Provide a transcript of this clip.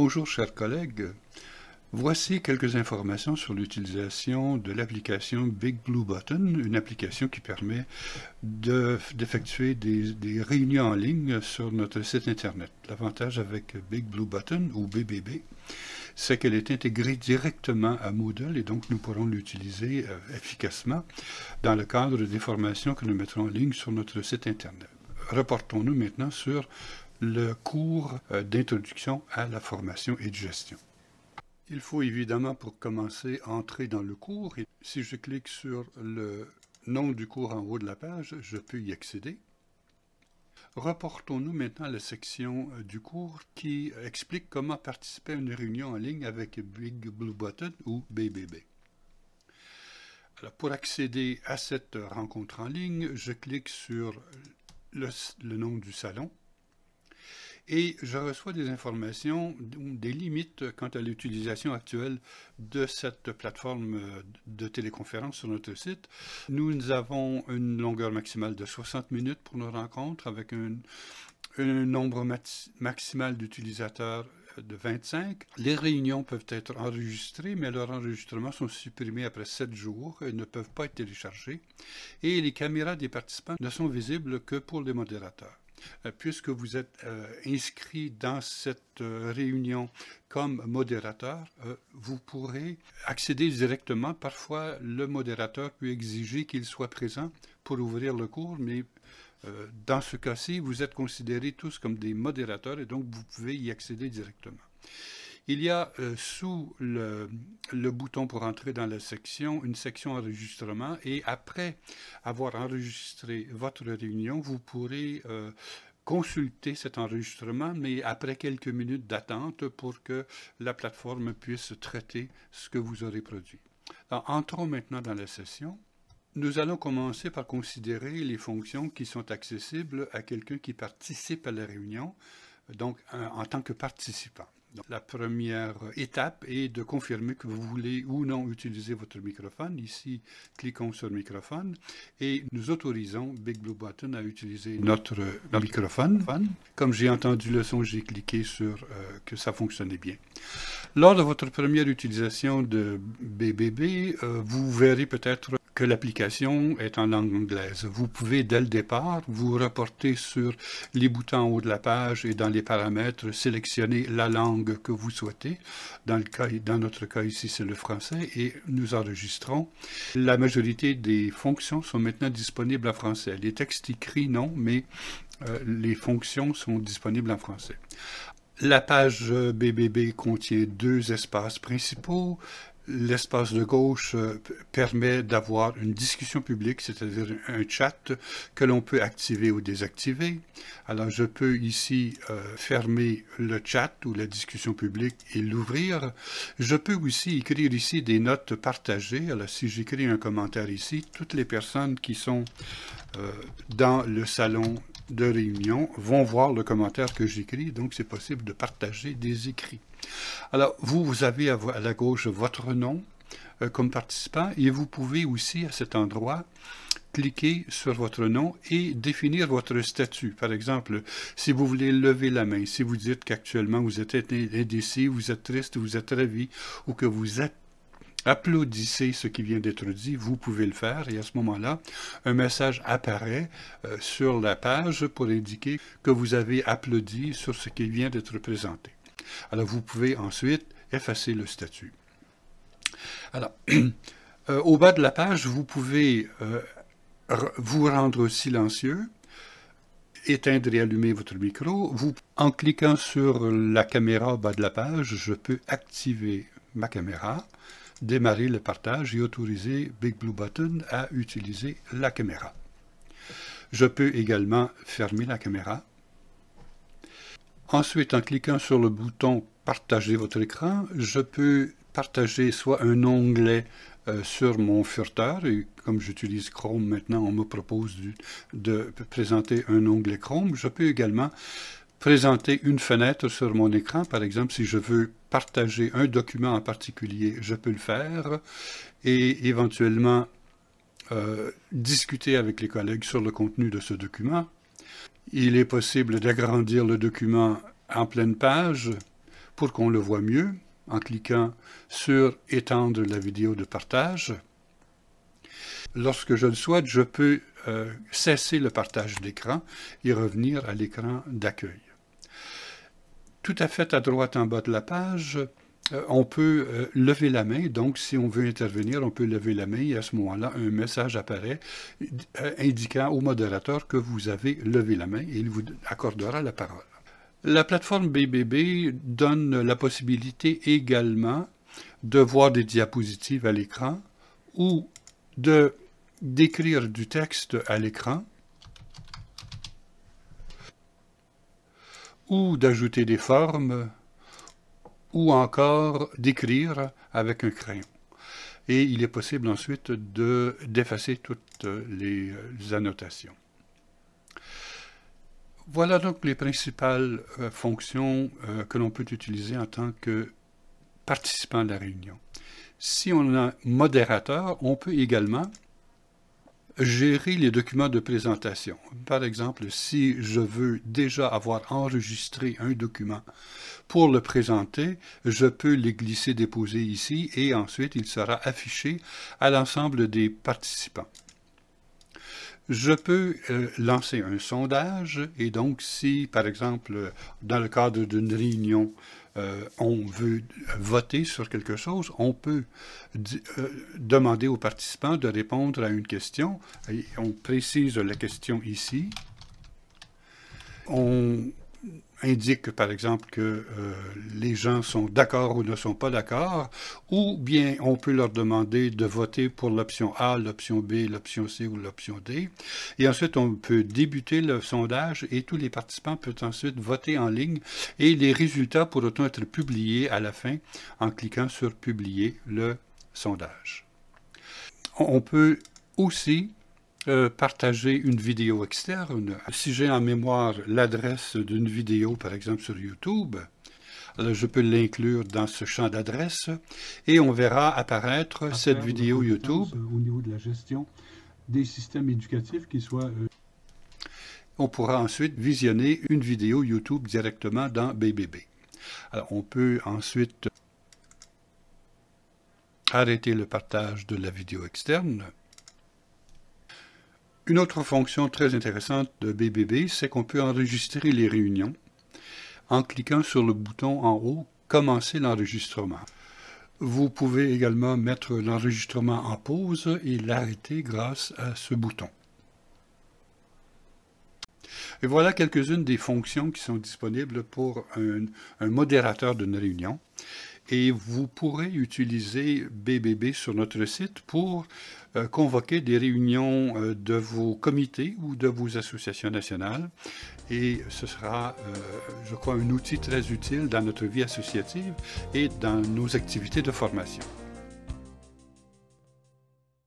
Bonjour chers collègues, voici quelques informations sur l'utilisation de l'application Big Blue Button, une application qui permet d'effectuer des réunions en ligne sur notre site internet. L'avantage avec Big Blue Button ou BBB, c'est qu'elle est intégrée directement à Moodle et donc nous pourrons l'utiliser efficacement dans le cadre des formations que nous mettrons en ligne sur notre site internet. Reportons-nous maintenant sur le cours d'introduction à la formation et de gestion. Il faut évidemment pour commencer entrer dans le cours. Et si je clique sur le nom du cours en haut de la page, je peux y accéder. Reportons-nous maintenant à la section du cours qui explique comment participer à une réunion en ligne avec Big Blue Button ou BBB. Alors, pour accéder à cette rencontre en ligne, je clique sur le nom du salon. Et je reçois des informations, des limites quant à l'utilisation actuelle de cette plateforme de téléconférence sur notre site. Nous avons une longueur maximale de 60 minutes pour nos rencontres avec un nombre maximal d'utilisateurs de 25. Les réunions peuvent être enregistrées, mais leurs enregistrements sont supprimés après 7 jours et ne peuvent pas être téléchargés. Et les caméras des participants ne sont visibles que pour les modérateurs. Puisque vous êtes inscrit dans cette réunion comme modérateur, vous pourrez accéder directement. Parfois, le modérateur peut exiger qu'il soit présent pour ouvrir le cours, mais dans ce cas-ci, vous êtes considérés tous comme des modérateurs et donc vous pouvez y accéder directement. Il y a sous le bouton pour entrer dans la section, une section enregistrement et après avoir enregistré votre réunion, vous pourrez consulter cet enregistrement, mais après quelques minutes d'attente pour que la plateforme puisse traiter ce que vous aurez produit. Alors, entrons maintenant dans la session. Nous allons commencer par considérer les fonctions qui sont accessibles à quelqu'un qui participe à la réunion, donc en tant que participant. Donc, la première étape est de confirmer que vous voulez ou non utiliser votre microphone. Ici, cliquons sur microphone et nous autorisons Big Blue Button à utiliser notre microphone. Comme j'ai entendu le son, j'ai cliqué sur que ça fonctionnait bien. Lors de votre première utilisation de BBB, vous verrez peut-être que l'application est en langue anglaise. Vous pouvez, dès le départ, vous reporter sur les boutons en haut de la page et dans les paramètres, sélectionner la langue que vous souhaitez. Dans notre cas ici, c'est le français et nous enregistrons. La majorité des fonctions sont maintenant disponibles en français. Les textes écrits, non, mais les fonctions sont disponibles en français. La page BBB contient 2 espaces principaux. L'espace de gauche permet d'avoir une discussion publique, c'est-à-dire un chat que l'on peut activer ou désactiver. Alors, je peux ici fermer le chat ou la discussion publique et l'ouvrir. Je peux aussi écrire ici des notes partagées. Alors, si j'écris un commentaire ici, toutes les personnes qui sont dans le salon de réunion vont voir le commentaire que j'écris, donc c'est possible de partager des écrits. Alors, vous avez à la gauche votre nom comme participant et vous pouvez aussi à cet endroit cliquer sur votre nom et définir votre statut. Par exemple, si vous voulez lever la main, si vous dites qu'actuellement vous êtes indécis, vous êtes triste, vous êtes ravi ou que vous êtes applaudissez ce qui vient d'être dit, vous pouvez le faire et à ce moment-là, un message apparaît sur la page pour indiquer que vous avez applaudi sur ce qui vient d'être présenté. Alors, vous pouvez ensuite effacer le statut. Alors, au bas de la page, vous pouvez vous rendre silencieux, éteindre et allumer votre micro. En cliquant sur la caméra au bas de la page, je peux activer ma caméra, démarrer le partage et autoriser Big Blue Button à utiliser la caméra. Je peux également fermer la caméra. Ensuite, en cliquant sur le bouton « Partager votre écran », je peux partager soit un onglet sur mon furteur, et comme j'utilise Chrome maintenant, on me propose de présenter un onglet Chrome. Je peux également présenter une fenêtre sur mon écran. Par exemple, si je veux partager un document en particulier, je peux le faire et éventuellement discuter avec les collègues sur le contenu de ce document. Il est possible d'agrandir le document en pleine page pour qu'on le voit mieux en cliquant sur « Étendre la vidéo de partage ». Lorsque je le souhaite, je peux cesser le partage d'écran et revenir à l'écran d'accueil. Tout à fait à droite en bas de la page, on peut lever la main. Donc, si on veut intervenir, on peut lever la main et à ce moment-là, un message apparaît indiquant au modérateur que vous avez levé la main et il vous accordera la parole. La plateforme BBB donne la possibilité également de voir des diapositives à l'écran ou d'écrire du texte à l'écran ou d'ajouter des formes ou encore d'écrire avec un crayon. Et il est possible ensuite d'effacer toutes les annotations. Voilà donc les principales fonctions que l'on peut utiliser en tant que participant à la réunion. Si on a modérateur, on peut également gérer les documents de présentation. Par exemple, si je veux déjà avoir enregistré un document pour le présenter, je peux les glisser, déposer ici et ensuite il sera affiché à l'ensemble des participants. Je peux lancer un sondage et donc si, par exemple, dans le cadre d'une réunion, on veut voter sur quelque chose, on peut demander aux participants de répondre à une question. Et on précise la question ici. On indique, par exemple, que les gens sont d'accord ou ne sont pas d'accord, ou bien on peut leur demander de voter pour l'option A, l'option B, l'option C ou l'option D. Et ensuite, on peut débuter le sondage et tous les participants peuvent ensuite voter en ligne et les résultats pourront être publiés à la fin en cliquant sur « Publier le sondage ». On peut aussi partager une vidéo externe. Si j'ai en mémoire l'adresse d'une vidéo, par exemple sur YouTube, alors je peux l'inclure dans ce champ d'adresse et on verra apparaître cette vidéo YouTube. Au niveau de la gestion des systèmes éducatifs qui soient... On pourra ensuite visionner une vidéo YouTube directement dans BBB. Alors on peut ensuite arrêter le partage de la vidéo externe. Une autre fonction très intéressante de BBB, c'est qu'on peut enregistrer les réunions en cliquant sur le bouton en haut « Commencer l'enregistrement ». Vous pouvez également mettre l'enregistrement en pause et l'arrêter grâce à ce bouton. Et voilà quelques-unes des fonctions qui sont disponibles pour un modérateur d'une réunion. Et vous pourrez utiliser BBB sur notre site pour convoquer des réunions de vos comités ou de vos associations nationales. Et ce sera, je crois, un outil très utile dans notre vie associative et dans nos activités de formation.